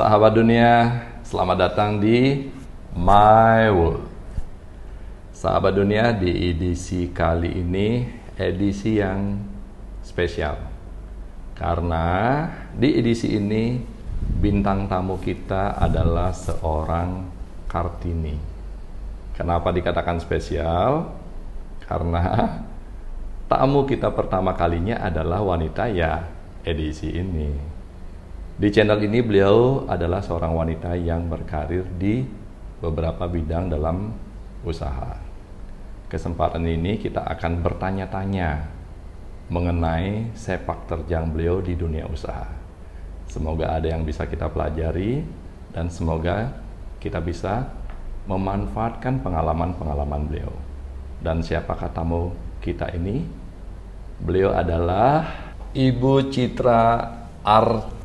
Sahabat dunia, selamat datang di My World. Sahabat dunia, di edisi kali ini edisi yang spesial. Karena di edisi ini bintang tamu kita adalah seorang Kartini. Kenapa dikatakan spesial? Karena tamu kita pertama kalinya adalah wanita ya edisi ini. Di channel ini beliau adalah seorang wanita yang berkarir di beberapa bidang dalam usaha. Kesempatan ini kita akan bertanya-tanya mengenai sepak terjang beliau di dunia usaha. Semoga ada yang bisa kita pelajari dan semoga kita bisa memanfaatkan pengalaman-pengalaman beliau. Dan siapakah tamu kita ini? Beliau adalah Ibu Citra Artadi.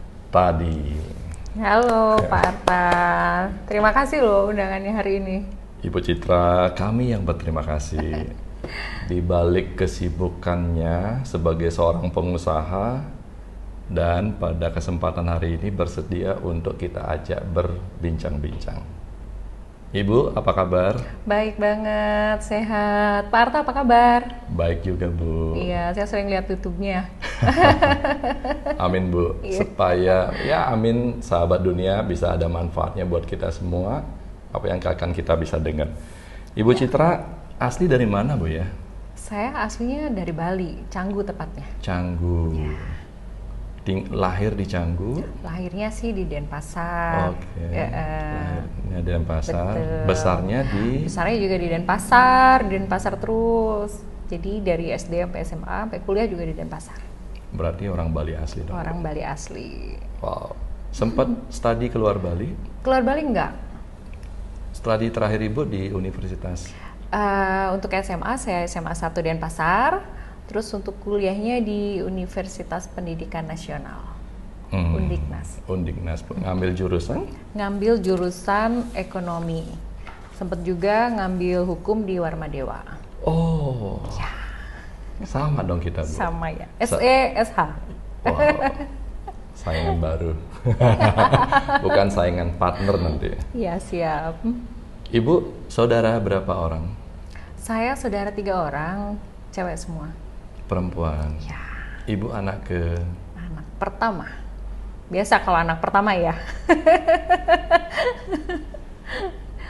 Halo Pak Arta, terima kasih loh undangannya hari ini. Ibu Citra, kami yang berterima kasih. Di balik kesibukannya sebagai seorang pengusaha dan pada kesempatan hari ini bersedia untuk kita ajak berbincang-bincang. Ibu, apa kabar? Baik banget, sehat. Pak Arta apa kabar? Baik juga, Bu. Iya, saya sering lihat YouTube-nya. Amin, Bu. Supaya amin, sahabat dunia bisa ada manfaatnya buat kita semua. Apa yang akan kita bisa dengar. Ibu Citra asli dari mana, Bu ya? Saya aslinya dari Bali, Canggu tepatnya. Canggu. Lahir di Canggu? Lahirnya sih di Denpasar. Oke. Lahirnya di Denpasar. Betul. Besarnya juga di Denpasar terus. Jadi dari SD sampai SMA sampai kuliah juga di Denpasar. Berarti orang Bali asli dong? Orang Bali asli. Wow. Sempat studi keluar Bali? Keluar Bali enggak? Studi terakhir Ibu di universitas? Untuk SMA, saya SMA 1 Denpasar. Terus untuk kuliahnya di Universitas Pendidikan Nasional, Undiknas. Undiknas, ngambil jurusan? Ngambil jurusan ekonomi. Sempat juga ngambil hukum di Warmadewa. Oh, ya. Sama dong kita, Bu. Sama ya, SH. Wow, saingan baru. Bukan saingan partner nanti. Iya, siap. Ibu, saudara berapa orang? Saya saudara 3 orang, cewek semua. Perempuan. Ya. Ibu anak pertama. Biasa kalau anak pertama ya.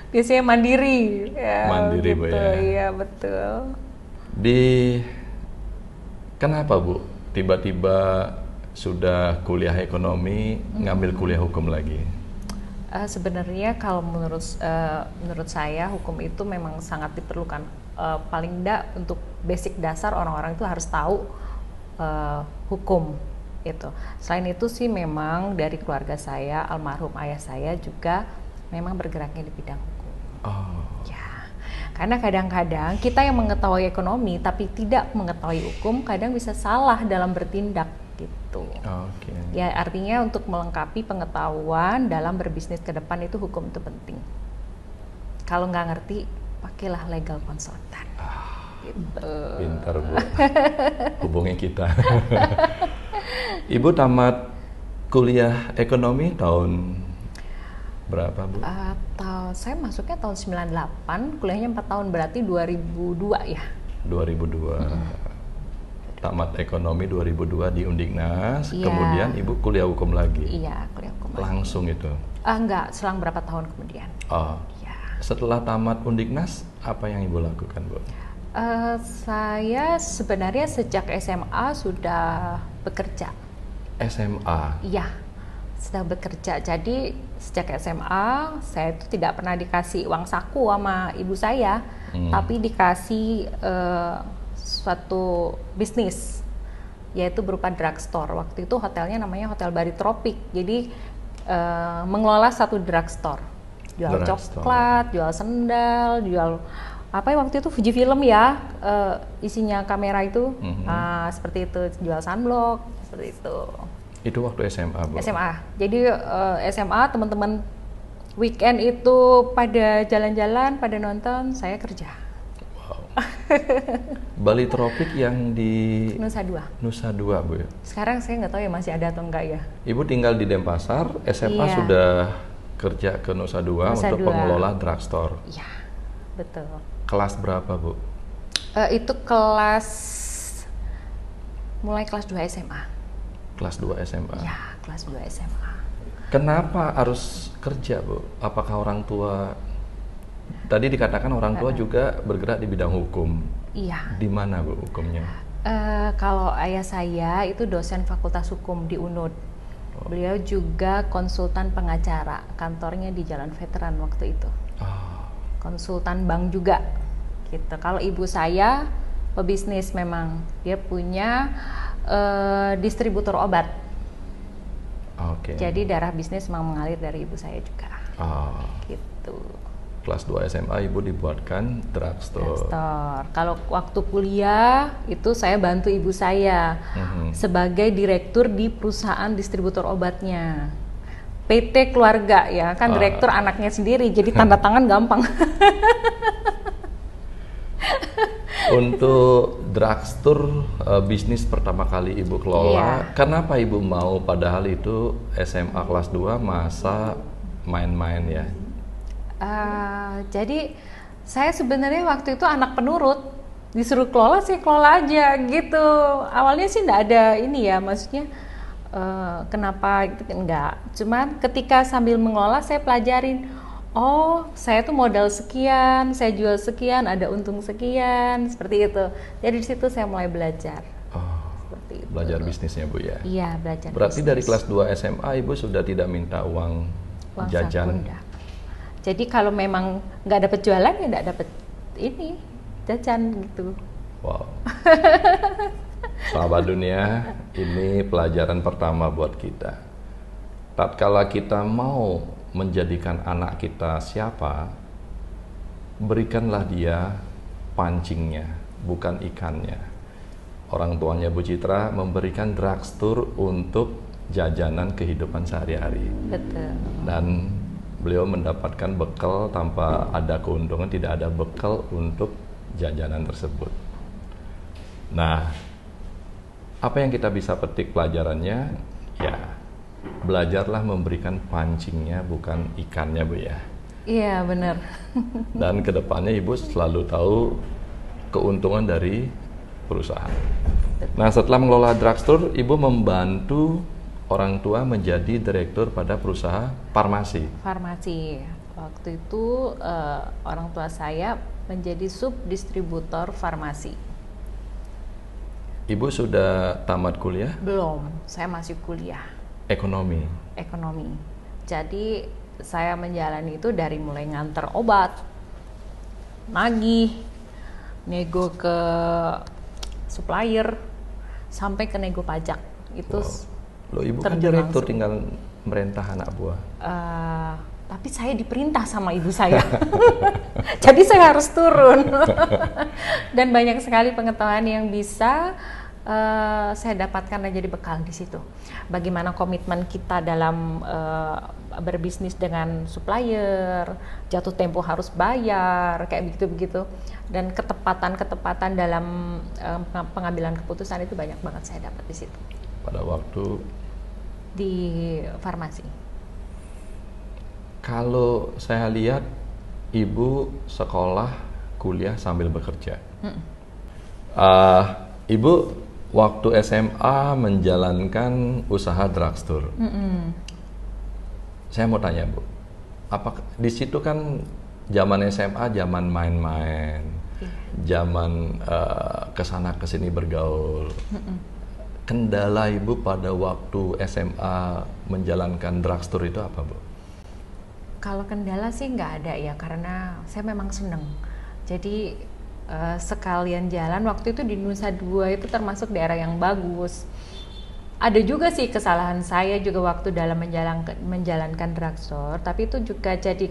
Biasanya mandiri. Ya, mandiri, Bu gitu. ya. Iya, betul. Kenapa, Bu? Tiba-tiba sudah kuliah ekonomi, ngambil kuliah hukum lagi? Sebenarnya kalau menurut saya hukum itu memang sangat diperlukan. Paling tidak untuk basic dasar orang-orang itu harus tahu hukum itu. Selain itu sih memang dari keluarga saya, almarhum ayah saya juga memang bergeraknya di bidang hukum. Oh. Ya, karena kadang-kadang kita yang mengetahui ekonomi tapi tidak mengetahui hukum kadang bisa salah dalam bertindak gitu. Okay. Ya artinya untuk melengkapi pengetahuan dalam berbisnis ke depan itu hukum itu penting. Kalau nggak ngerti, pakailah legal consultant. Gitu. Pintar, Bu. Hubungi kita. Ibu tamat kuliah ekonomi tahun berapa, Bu? Saya masuknya tahun 98, kuliahnya 4 tahun, berarti 2002 ya. 2002. Tamat ekonomi 2002 di Undiknas, iya. Kemudian Ibu kuliah hukum lagi? Iya, kuliah hukum langsung lagi. Itu? Enggak, selang berapa tahun kemudian. Oh. Ya. Setelah tamat Undiknas, apa yang Ibu lakukan, Bu? Saya sebenarnya sejak SMA sudah bekerja. SMA? Iya, sudah bekerja. Jadi sejak SMA, saya itu tidak pernah dikasih uang saku sama ibu saya, tapi dikasih suatu bisnis, yaitu berupa drugstore. Waktu itu hotelnya namanya Hotel Bari Tropik. Jadi mengelola satu drugstore, jual coklat, jual sendal, jual apa ya waktu itu Fujifilm ya, isinya kamera itu, seperti itu, jual sunblock, seperti itu. Itu waktu SMA, Bu? SMA. Jadi SMA teman-teman weekend itu pada jalan-jalan, pada nonton, saya kerja. Wow. Bali Tropik yang di Nusa Dua. Nusa Dua, Bu ya. Sekarang saya nggak tahu ya masih ada atau enggak ya. Ibu tinggal di Denpasar, SMA Iya. sudah kerja ke Nusa Dua Nusa untuk Dua. pengelola drugstore. Iya, betul. Kelas berapa, Bu? Itu mulai kelas 2 SMA. Kelas 2 SMA. Iya, kelas 2 SMA. Kenapa harus kerja, Bu? Apakah orang tua, tadi dikatakan orang tua juga bergerak di bidang hukum. Iya. Di mana, Bu, hukumnya? Kalau ayah saya itu dosen Fakultas Hukum di UNUD. Beliau juga konsultan pengacara, kantornya di Jalan Veteran waktu itu. Konsultan bank juga, gitu. Kalau ibu saya pebisnis memang, dia punya distributor obat. Oke. Jadi darah bisnis memang mengalir dari ibu saya juga. Gitu. Kelas 2 SMA ibu dibuatkan drugstore. Kalau waktu kuliah itu saya bantu ibu saya sebagai direktur di perusahaan distributor obatnya. PT keluarga ya, kan direktur anaknya sendiri, jadi tanda tangan gampang. Untuk drugstore bisnis pertama kali ibu kelola, kenapa ibu mau, padahal itu SMA kelas 2 masa main-main ya? Jadi saya sebenarnya waktu itu anak penurut, disuruh kelola sih kelola aja gitu. Awalnya sih enggak ada ini ya, maksudnya kenapa gitu, enggak. Cuman ketika sambil mengelola saya pelajarin, oh saya tuh modal sekian, saya jual sekian, ada untung sekian, seperti itu. Jadi di situ saya mulai belajar. Seperti itu. Belajar bisnisnya, Bu ya? Iya, belajar. Berarti bisnis. dari kelas 2 SMA ibu sudah tidak minta uang jajan? Saku, jadi kalau memang nggak dapat jualan ya nggak dapat ini jajan gitu. Wow. Sahabat dunia, ini pelajaran pertama buat kita. Tatkala kita mau menjadikan anak kita siapa, berikanlah dia pancingnya, bukan ikannya. Orang tuanya Bu Citra memberikan drugstore untuk jajanan kehidupan sehari-hari. Betul. Dan beliau mendapatkan bekal tanpa ada keuntungan, tidak ada bekal untuk jajanan tersebut. Nah, apa yang kita bisa petik pelajarannya? Ya, belajarlah memberikan pancingnya, bukan ikannya, Bu ya. Iya, benar. Dan kedepannya Ibu selalu tahu keuntungan dari perusahaan. Nah, setelah mengelola drugstore, Ibu membantu orang tua menjadi direktur pada perusahaan farmasi. Farmasi. Waktu itu orang tua saya menjadi subdistributor farmasi. Ibu sudah tamat kuliah? Belum, saya masih kuliah. Ekonomi. Jadi saya menjalani itu dari mulai nganter obat, nagih, nego ke supplier, sampai ke nego pajak. Itu Loh, Ibu kan direktur, tinggal merintah anak buah. Tapi saya diperintah sama ibu saya. Jadi saya harus turun. Dan banyak sekali pengetahuan yang bisa saya dapatkan dan jadi bekal di situ. Bagaimana komitmen kita dalam berbisnis dengan supplier, jatuh tempo harus bayar, kayak begitu-begitu. Dan ketepatan dalam pengambilan keputusan itu banyak banget saya dapat di situ. Pada waktu di farmasi. Kalau saya lihat Ibu sekolah, kuliah sambil bekerja. Ibu waktu SMA menjalankan usaha drugstore. Saya mau tanya, Bu, apa di situ kan zaman SMA, zaman main-main, zaman kesana kesini bergaul. Kendala Ibu pada waktu SMA menjalankan drugstore itu apa, Bu? Kalau kendala sih nggak ada ya, karena saya memang seneng. Jadi sekalian jalan, waktu itu di Nusa Dua itu termasuk daerah yang bagus. Ada juga sih kesalahan saya juga waktu dalam menjalankan drugstore, tapi itu juga jadi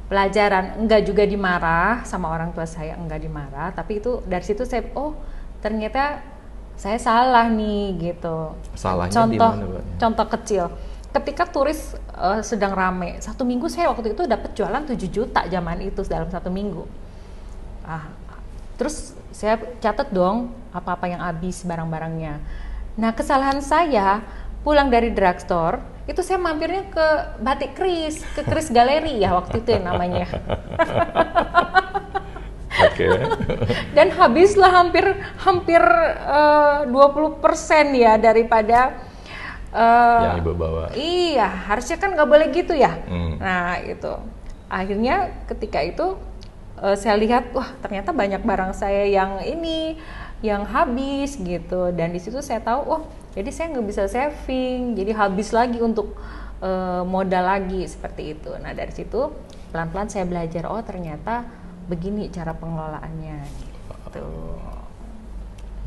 pelajaran. Enggak juga dimarah sama orang tua saya, enggak dimarah, tapi itu dari situ saya, oh ternyata saya salah nih gitu. Salahnya di mana, Bu? Contoh kecil, ketika turis sedang rame, 1 minggu saya waktu itu dapat jualan 7 juta zaman itu dalam 1 minggu. Terus saya catat dong apa-apa yang habis barang-barangnya. Nah, kesalahan saya pulang dari drugstore itu saya mampirnya ke Batik Kris, ke Kris Galeri ya waktu itu yang namanya. Oke. Dan habislah hampir 20% ya daripada yang ibu bawa. Iya, harusnya kan nggak boleh gitu ya. Nah itu, akhirnya ketika itu saya lihat, wah ternyata banyak barang saya yang habis gitu. Dan di situ saya tahu, wah jadi saya nggak bisa saving, jadi habis lagi untuk modal lagi seperti itu. Nah dari situ pelan-pelan saya belajar, oh ternyata begini cara pengelolaannya. Gitu.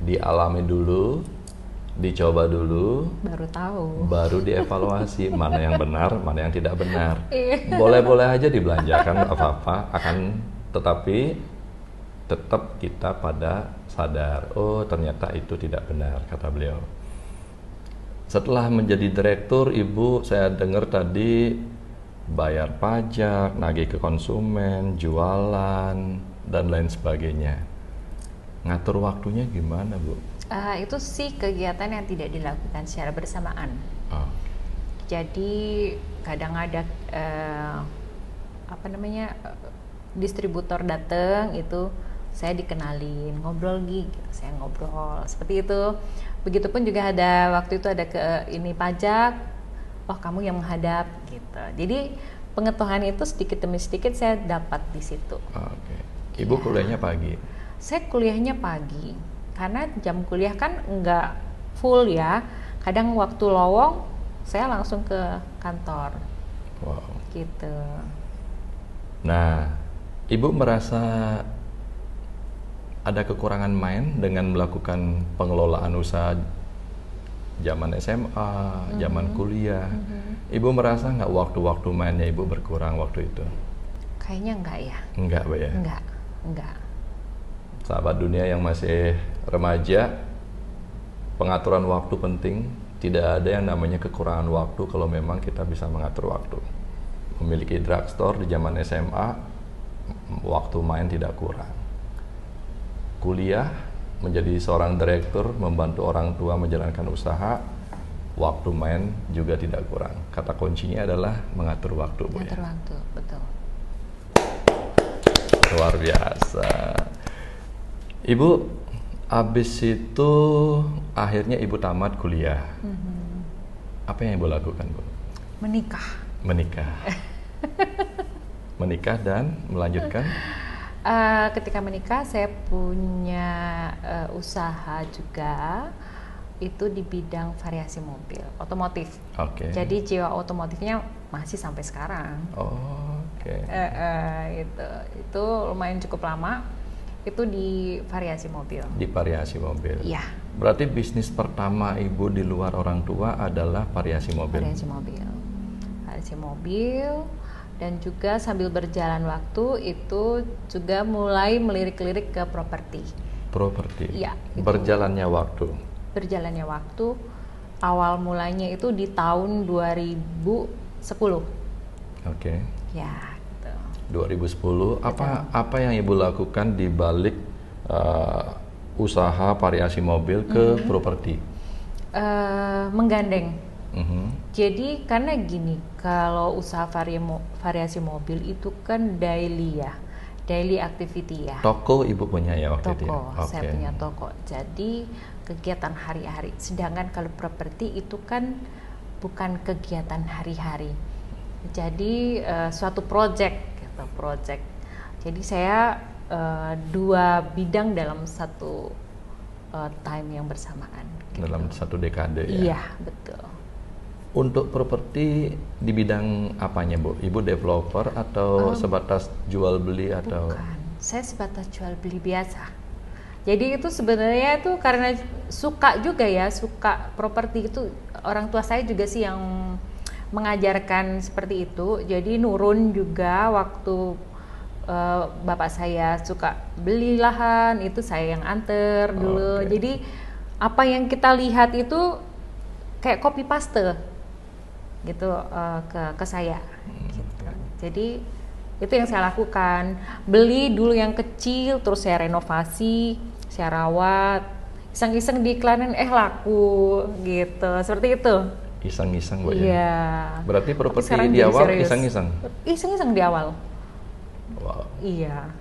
Dialami dulu, dicoba dulu, Baru tahu. baru dievaluasi mana yang benar, mana yang tidak benar. Boleh-boleh aja dibelanjakan apa-apa, tetapi tetap kita pada sadar, oh ternyata itu tidak benar, kata beliau. Setelah menjadi direktur, Ibu saya dengar tadi bayar pajak, nagih ke konsumen, jualan, dan lain sebagainya. Ngatur waktunya gimana, Bu? Itu sih kegiatan yang tidak dilakukan secara bersamaan. Oh. Jadi kadang ada distributor datang, itu saya dikenalin, ngobrol gitu, saya ngobrol seperti itu. Begitupun juga ada waktu itu ada ke ini pajak, oh kamu yang menghadap gitu. Jadi pengetahuan itu sedikit demi sedikit saya dapat di situ. Oke. Ibu kuliahnya pagi? Saya kuliahnya pagi, karena jam kuliah kan nggak full ya. Kadang waktu lowong saya langsung ke kantor. Wow. Gitu. Nah, Ibu merasa ada kekurangan main dengan melakukan pengelolaan usaha zaman SMA, zaman kuliah. Ibu merasa nggak waktu-waktu mainnya Ibu berkurang waktu itu? Kayaknya enggak ya. Enggak, Bu ya? Enggak. Sahabat dunia yang masih remaja, pengaturan waktu penting. Tidak ada yang namanya kekurangan waktu kalau memang kita bisa mengatur waktu. Memiliki drugstore di zaman SMA, waktu main tidak kurang. Kuliah, menjadi seorang direktur, membantu orang tua menjalankan usaha, waktu main juga tidak kurang. Kata kuncinya adalah mengatur waktu, Bu. Mengatur waktu, betul. Luar biasa. Ibu, habis itu akhirnya Ibu tamat kuliah. Apa yang Ibu lakukan, Bu? Menikah. Menikah dan melanjutkan? Ketika menikah saya punya usaha juga, itu di bidang variasi mobil, otomotif. Oke. Jadi jiwa otomotifnya masih sampai sekarang. Oke. Itu lumayan cukup lama. Itu di variasi mobil. Di variasi mobil. Iya. Berarti bisnis pertama Ibu di luar orang tua adalah variasi mobil. Variasi mobil. Dan juga sambil berjalan waktu itu juga mulai melirik-lirik ke properti. Iya. Berjalannya waktu. Awal mulanya itu di tahun 2010. Oke. Ya, gitu. 2010. Apa yang Ibu lakukan di balik usaha variasi mobil ke properti? Menggandeng. Jadi karena gini, kalau usaha variasi mobil itu kan daily activity ya. Toko Ibu punya ya waktu itu? Toko, saya punya toko. Jadi kegiatan hari-hari. Sedangkan kalau properti itu kan bukan kegiatan hari-hari. Jadi suatu project. Jadi saya dua bidang dalam satu time yang bersamaan. Gitu. Dalam satu dekade ya? Iya, betul. Untuk properti di bidang apanya, Bu? Ibu developer atau sebatas jual beli atau? Bukan, saya sebatas jual beli biasa. Jadi itu sebenarnya itu karena suka juga ya, suka properti itu. Orang tua saya juga sih yang mengajarkan seperti itu. Jadi nurun juga waktu bapak saya suka beli lahan, itu saya yang anter dulu. Jadi apa yang kita lihat itu kayak copy paste gitu ke saya gitu. Jadi itu yang saya lakukan, beli dulu yang kecil terus saya renovasi, saya rawat, iseng-iseng diiklanin laku gitu, seperti itu. Iseng-iseng Bu ya? Iya. Berarti properti sekarang di jadi awal serius. iseng-iseng? Iseng-iseng di awal. Wow. Iya.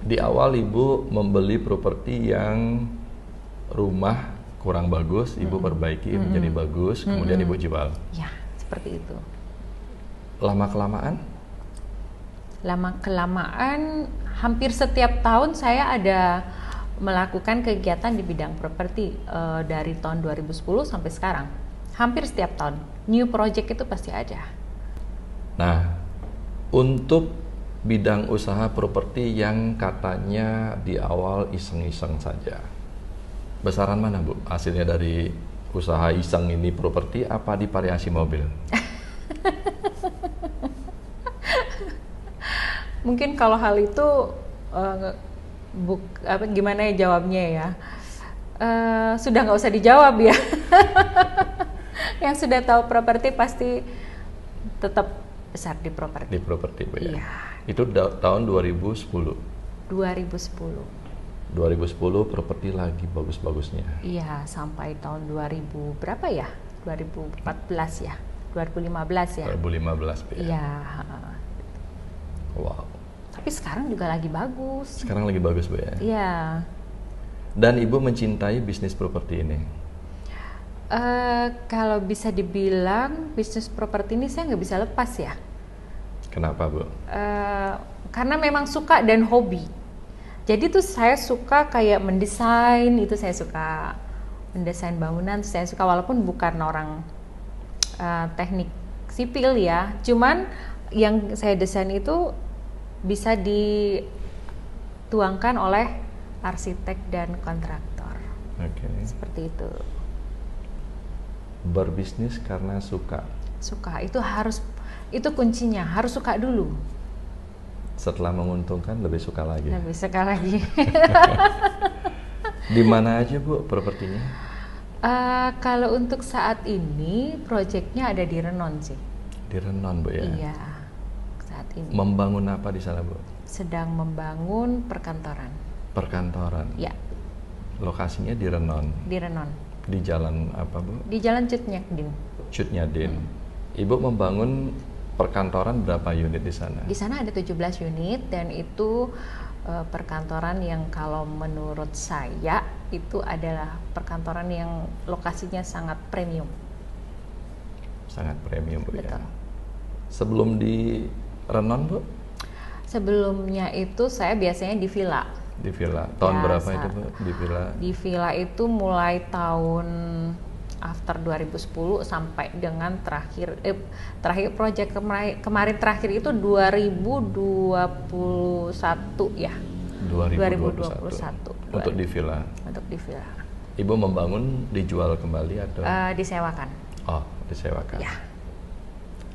Di awal Ibu membeli properti yang rumah kurang bagus, Ibu perbaiki menjadi bagus, kemudian Ibu jual. Ya, seperti itu. Lama-kelamaan? Lama-kelamaan hampir setiap tahun saya ada melakukan kegiatan di bidang properti dari tahun 2010 sampai sekarang. Hampir setiap tahun. New project itu pasti ada. Nah, untuk bidang usaha properti yang katanya di awal iseng-iseng saja, besaran mana Bu hasilnya dari usaha iseng ini properti apa di variasi mobil? Mungkin kalau hal itu gimana ya jawabnya ya? Sudah nggak usah dijawab ya. Yang sudah tahu properti pasti tetap besar di properti. Di properti Bu ya? Iya. Itu tahun 2010? 2010. 2010 properti lagi bagus-bagusnya. Iya, sampai tahun 2000 berapa ya? 2014 ya? 2015 ya? 2015 Bu ya? Iya. Wow. Tapi sekarang juga lagi bagus. Sekarang lagi bagus Bu ya? Iya. Dan Ibu mencintai bisnis properti ini? Kalau bisa dibilang bisnis properti ini saya nggak bisa lepas ya. Kenapa Bu? Karena memang suka dan hobi. Jadi tuh saya suka kayak mendesain, itu saya suka mendesain bangunan, saya suka walaupun bukan orang teknik sipil ya. Cuman yang saya desain itu bisa dituangkan oleh arsitek dan kontraktor. Oke. Seperti itu. Berbisnis karena suka. Suka itu kuncinya, harus suka dulu. Setelah menguntungkan lebih suka lagi. Lebih suka lagi. Di mana aja Bu propertinya? Kalau untuk saat ini proyeknya ada di Renon sih. Di Renon Bu ya? Iya, saat ini. Membangun apa di sana Bu? Sedang membangun perkantoran. Perkantoran? Ya. Lokasinya di Renon? Di Renon. Di jalan apa Bu? Di Jalan Cut Nyadin. Cut Nyadin. Ibu membangun perkantoran berapa unit di sana? Di sana ada 17 unit dan itu perkantoran yang kalau menurut saya itu adalah perkantoran yang lokasinya sangat premium. Sangat premium Bu Betul. ya? Sebelum di Renon Bu? Sebelumnya itu saya biasanya di villa. Di villa. Tahun Ya, berapa itu Bu di villa? Di villa itu mulai tahun after 2010 sampai dengan terakhir proyek kemarin terakhir itu 2021 ya. 2021. Untuk di villa. Untuk di villa. Ibu membangun dijual kembali atau? Disewakan. Oh, disewakan. Ya.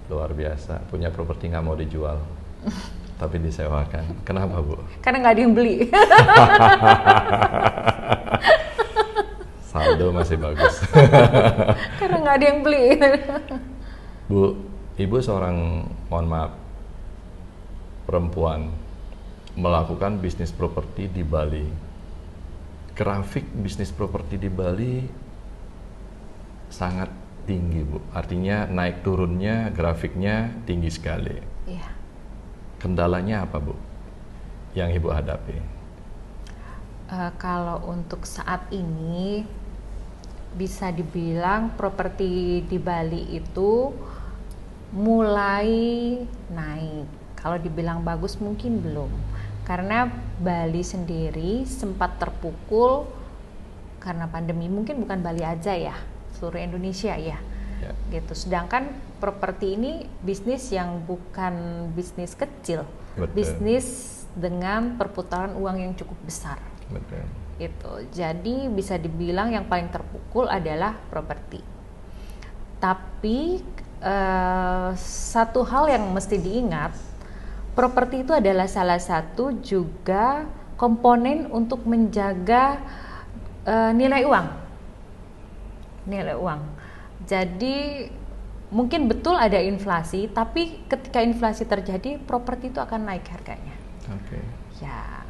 Luar biasa. Punya properti nggak mau dijual, tapi disewakan. Kenapa Bu? Karena nggak ada yang beli. Saldo masih bagus. Karena nggak ada yang beli. Bu, Ibu seorang, mohon maaf, perempuan melakukan bisnis properti di Bali. Grafik bisnis properti di Bali sangat tinggi Bu. Artinya naik turunnya grafiknya tinggi sekali. Iya. Kendalanya apa Bu yang Ibu hadapi? Kalau untuk saat ini bisa dibilang properti di Bali itu mulai naik. Kalau dibilang bagus mungkin belum. Karena Bali sendiri sempat terpukul karena pandemi. Mungkin bukan Bali aja ya, seluruh Indonesia ya. Gitu. Sedangkan properti ini bisnis yang bukan bisnis kecil. Betul. Bisnis dengan perputaran uang yang cukup besar. Betul. Itu. Jadi bisa dibilang yang paling terpukul adalah properti. Tapi satu hal yang mesti diingat, properti itu adalah salah satu juga komponen untuk menjaga nilai uang. Nilai uang. Jadi mungkin betul ada inflasi, tapi ketika inflasi terjadi, properti itu akan naik harganya. Oke. Ya,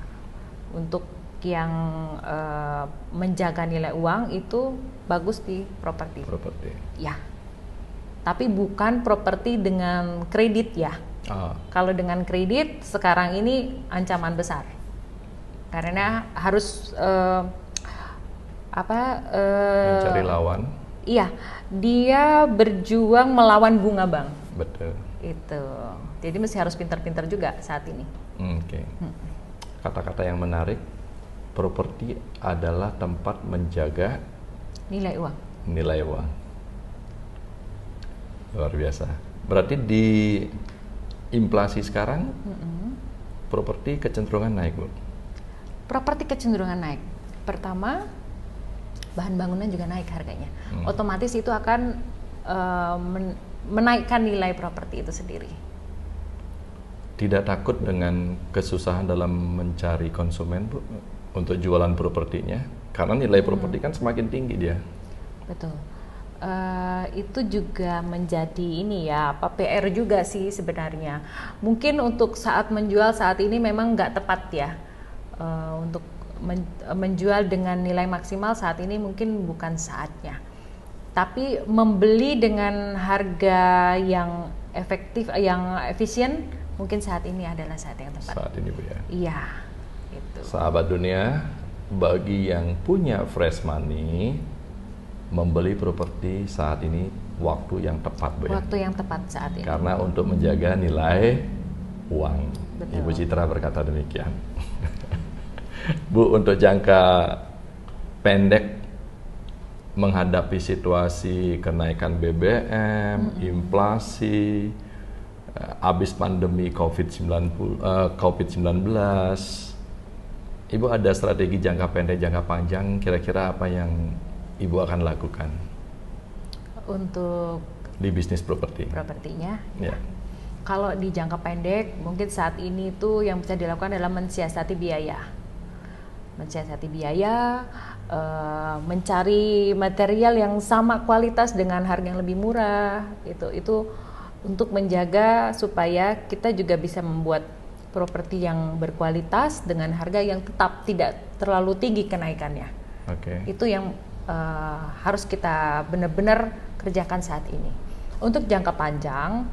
untuk yang menjaga nilai uang itu bagus di properti. Ya. Tapi bukan properti dengan kredit ya. Kalau dengan kredit sekarang ini ancaman besar. Karena harus mencari lawan. Iya, dia berjuang melawan bunga bank. Betul. Itu. Jadi mesti harus pintar-pintar juga saat ini. Oke. Kata-kata yang menarik, properti adalah tempat menjaga nilai uang. Nilai uang. Luar biasa. Berarti di inflasi sekarang, properti kecenderungan naik, Bu? Properti kecenderungan naik. Pertama, bahan bangunan juga naik harganya. Otomatis itu akan menaikkan nilai properti itu sendiri. Tidak takut dengan kesusahan dalam mencari konsumen, Bu, untuk jualan propertinya? Karena nilai properti kan semakin tinggi dia. Betul. Itu juga menjadi PR juga sih sebenarnya. Mungkin untuk saat menjual saat ini memang nggak tepat ya. Untuk menjual dengan nilai maksimal saat ini mungkin bukan saatnya. Tapi membeli dengan harga yang efektif, yang efisien, mungkin saat ini adalah saat yang tepat. Saat ini, Bu, ya? Iya, itu. Sahabat dunia, bagi yang punya fresh money, membeli properti saat ini waktu yang tepat, Bu, ya? Waktu yang tepat saat ini. Karena untuk menjaga nilai uang. Betul. Ibu Citra berkata demikian. Bu, untuk jangka pendek menghadapi situasi kenaikan BBM, inflasi, habis pandemi COVID-19, Ibu ada strategi jangka pendek, jangka panjang, kira-kira apa yang Ibu akan lakukan untuk di bisnis properti? Propertinya? Ya. Kalau di jangka pendek, mungkin saat ini tuh yang bisa dilakukan adalah mensiasati biaya. Mencari material yang sama kualitas dengan harga yang lebih murah. Itu untuk menjaga supaya kita juga bisa membuat properti yang berkualitas dengan harga yang tetap tidak terlalu tinggi kenaikannya. Itu yang harus kita benar-benar kerjakan saat ini. Untuk jangka panjang,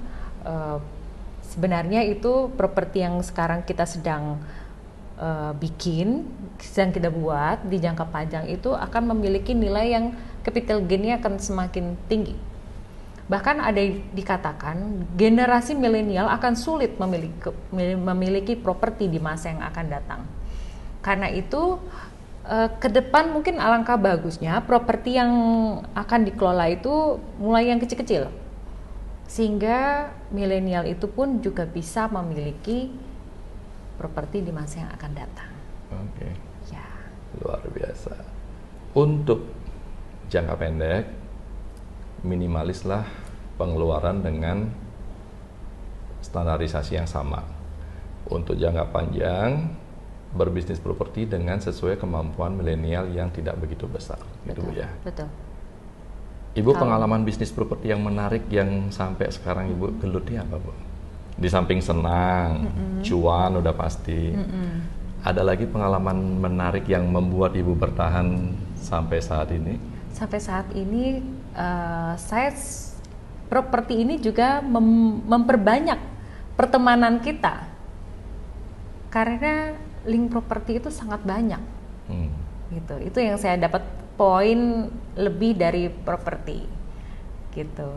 sebenarnya itu properti yang sekarang kita sedang sedang kita buat di jangka panjang itu akan memiliki nilai yang capital gain-nya akan semakin tinggi. Bahkan ada dikatakan generasi milenial akan sulit memiliki properti di masa yang akan datang. Karena itu ke depan mungkin alangkah bagusnya properti yang akan dikelola itu mulai yang kecil-kecil. Sehingga milenial itu pun juga bisa memiliki properti di masa yang akan datang. Oke. Ya. Luar biasa. Untuk jangka pendek, minimalislah pengeluaran dengan standarisasi yang sama. Untuk jangka panjang, berbisnis properti dengan sesuai kemampuan milenial yang tidak begitu besar. Gitu, Bu, ya. Betul. Ibu, pengalaman bisnis properti yang menarik yang sampai sekarang Ibu geluti apa, Bu? Di samping senang, cuan udah pasti. Ada lagi pengalaman menarik yang membuat Ibu bertahan sampai saat ini? Sampai saat ini, saya properti ini juga memperbanyak pertemanan kita. Karena link properti itu sangat banyak. Gitu. Itu yang saya dapat poin lebih dari properti. Gitu.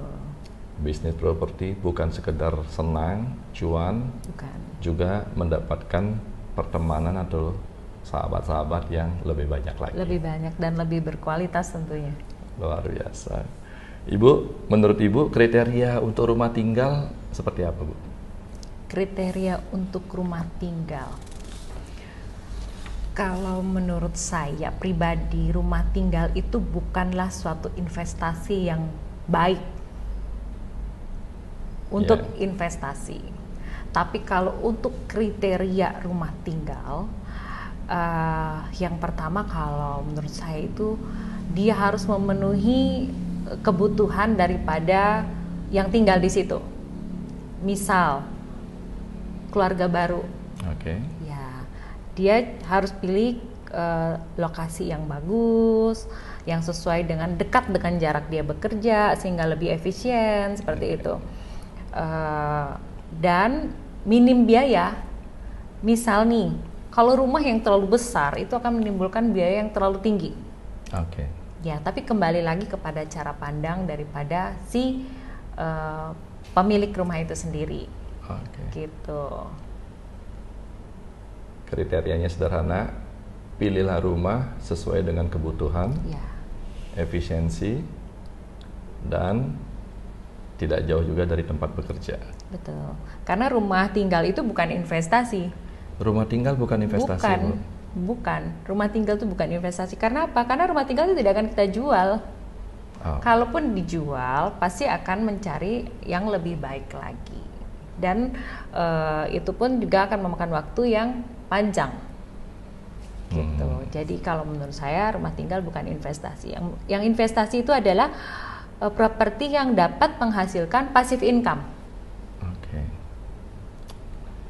Bisnis properti bukan sekedar senang, cuan, bukan. Juga mendapatkan pertemanan atau sahabat-sahabat yang lebih banyak lagi. Lebih banyak dan lebih berkualitas tentunya. Luar biasa. Ibu, menurut Ibu kriteria untuk rumah tinggal seperti apa, Bu? Kriteria untuk rumah tinggal. Kalau menurut saya pribadi, rumah tinggal itu bukanlah suatu investasi yang baik untuk investasi. Tapi kalau untuk kriteria rumah tinggal, yang pertama kalau menurut saya itu dia harus memenuhi kebutuhan daripada yang tinggal di situ. Misal keluarga baru. Oke. Ya, dia harus pilih lokasi yang bagus, yang sesuai dengan dekat dengan jarak dia bekerja sehingga lebih efisien seperti itu. Dan minim biaya. Misal nih, kalau rumah yang terlalu besar itu akan menimbulkan biaya yang terlalu tinggi. Oke. Ya, tapi kembali lagi kepada cara pandang daripada si pemilik rumah itu sendiri. Oke. Gitu. Kriterianya sederhana, pilihlah rumah sesuai dengan kebutuhan, Ya, efisiensi, dan tidak jauh juga dari tempat bekerja. betul. Karena rumah tinggal itu bukan investasi. Rumah tinggal bukan investasi, Bukan, Bu. bukan. Rumah tinggal itu bukan investasi. Karena apa? Karena rumah tinggal itu tidak akan kita jual. Oh, Kalaupun dijual, pasti akan mencari yang lebih baik lagi. Dan itu pun juga akan memakan waktu yang panjang. Gitu. Jadi kalau menurut saya rumah tinggal bukan investasi. Yang investasi itu adalah properti yang dapat menghasilkan passive income. Oke.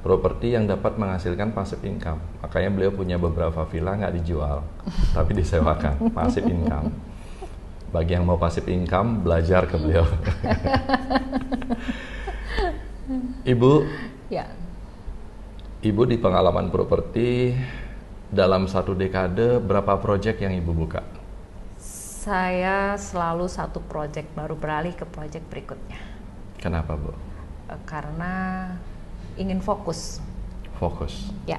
Properti yang dapat menghasilkan passive income. Makanya beliau punya beberapa villa nggak dijual, tapi disewakan, passive income. Bagi yang mau passive income, belajar ke beliau. Ibu, Ya. Ibu di pengalaman properti dalam 1 dekade berapa proyek yang Ibu buka? Saya selalu satu proyek baru beralih ke proyek berikutnya. Kenapa, Bu? Karena ingin fokus. Fokus. Ya,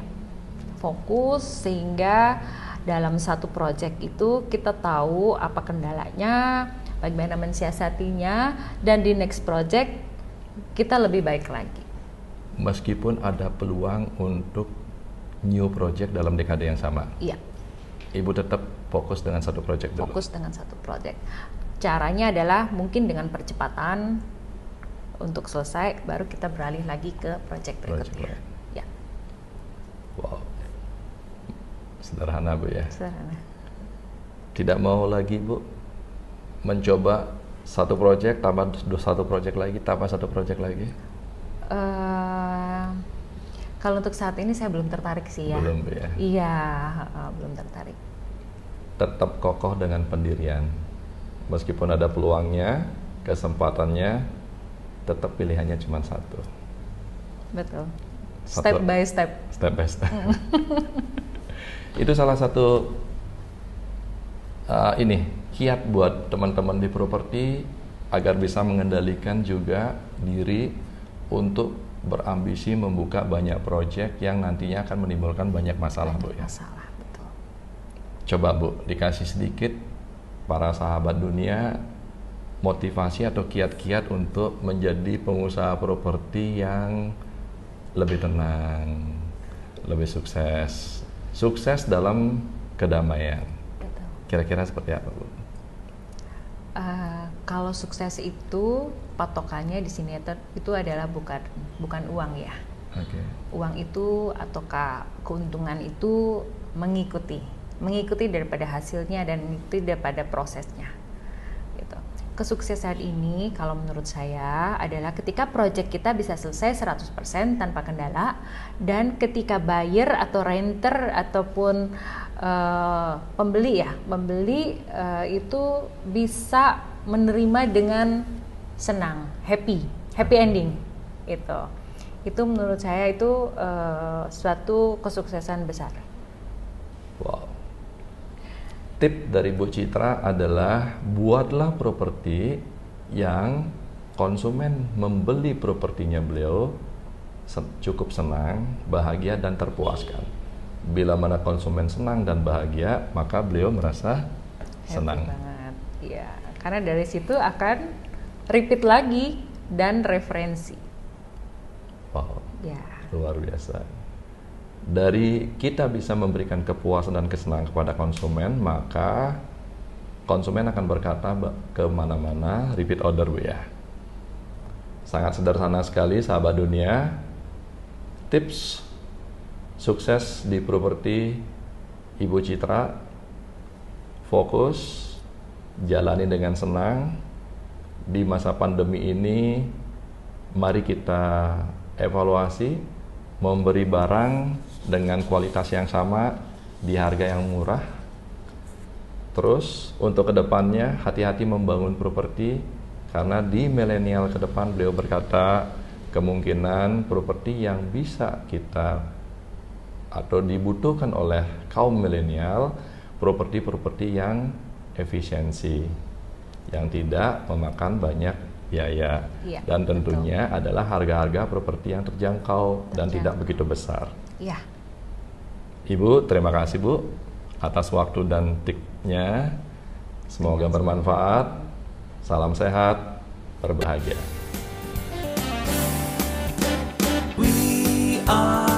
fokus sehingga dalam satu proyek itu kita tahu apa kendalanya, bagaimana mensiasatinya, dan di next project kita lebih baik lagi. Meskipun ada peluang untuk new project dalam dekade yang sama, Iya, Ibu tetap fokus dengan satu project dulu. fokus dengan satu proyek. Caranya adalah mungkin dengan percepatan untuk selesai, baru kita beralih lagi ke proyek berikutnya. lain. Ya, Wow. Sederhana, Bu ya. sederhana. Tidak mau lagi, Bu, mencoba satu project tambah satu project lagi tambah satu project lagi? Kalau untuk saat ini saya belum tertarik sih ya. Belum, Bu ya. Iya, belum tertarik. Tetap kokoh dengan pendirian. Meskipun ada peluangnya, kesempatannya, tetap pilihannya cuma satu. Betul. Satu. Step by step. Step by step. Itu salah satu kiat buat teman-teman di properti agar bisa mengendalikan juga diri untuk berambisi membuka banyak proyek yang nantinya akan menimbulkan banyak masalah, Bu ya. Masalah, betul. Coba, Bu, dikasih sedikit para sahabat dunia motivasi atau kiat-kiat untuk menjadi pengusaha properti yang lebih tenang, lebih sukses. Sukses dalam kedamaian. Betul. Kira-kira seperti apa, Bu? Kalau sukses itu patokannya di sini itu adalah bukan uang ya. Oke. Uang itu ataukah keuntungan itu mengikuti daripada hasilnya dan mengikuti daripada prosesnya. Gitu. Kesuksesan ini kalau menurut saya adalah ketika proyek kita bisa selesai 100% tanpa kendala, dan ketika buyer atau renter ataupun pembeli itu bisa menerima dengan senang, happy ending. Itu menurut saya itu suatu kesuksesan besar. Wow. Tip dari Bu Citra adalah buatlah properti yang konsumen membeli propertinya beliau cukup senang, bahagia, dan terpuaskan. Bila mana konsumen senang dan bahagia, maka beliau merasa senang. Happy banget. Iya, karena dari situ akan repeat lagi dan referensi. Wow. Ya. Luar biasa. Dari kita bisa memberikan kepuasan dan kesenangan kepada konsumen, maka konsumen akan berkata ke mana-mana repeat order, Bu ya. Sangat sederhana sekali, sahabat dunia. Tips sukses di properti Ibu Citra: fokus, jalani dengan senang. Di masa pandemi ini, mari kita evaluasi, memberi barang dengan kualitas yang sama di harga yang murah. Terus untuk kedepannya hati-hati membangun properti, karena di milenial ke depan beliau berkata kemungkinan properti yang bisa kita atau dibutuhkan oleh kaum milenial, properti-properti yang efisiensi, yang tidak memakan banyak biaya, dan tentunya adalah harga-harga properti yang terjangkau dan tidak begitu besar. Iya. Ibu, terima kasih Bu atas waktu dan tipnya. Semoga bermanfaat. Salam sehat, berbahagia. We are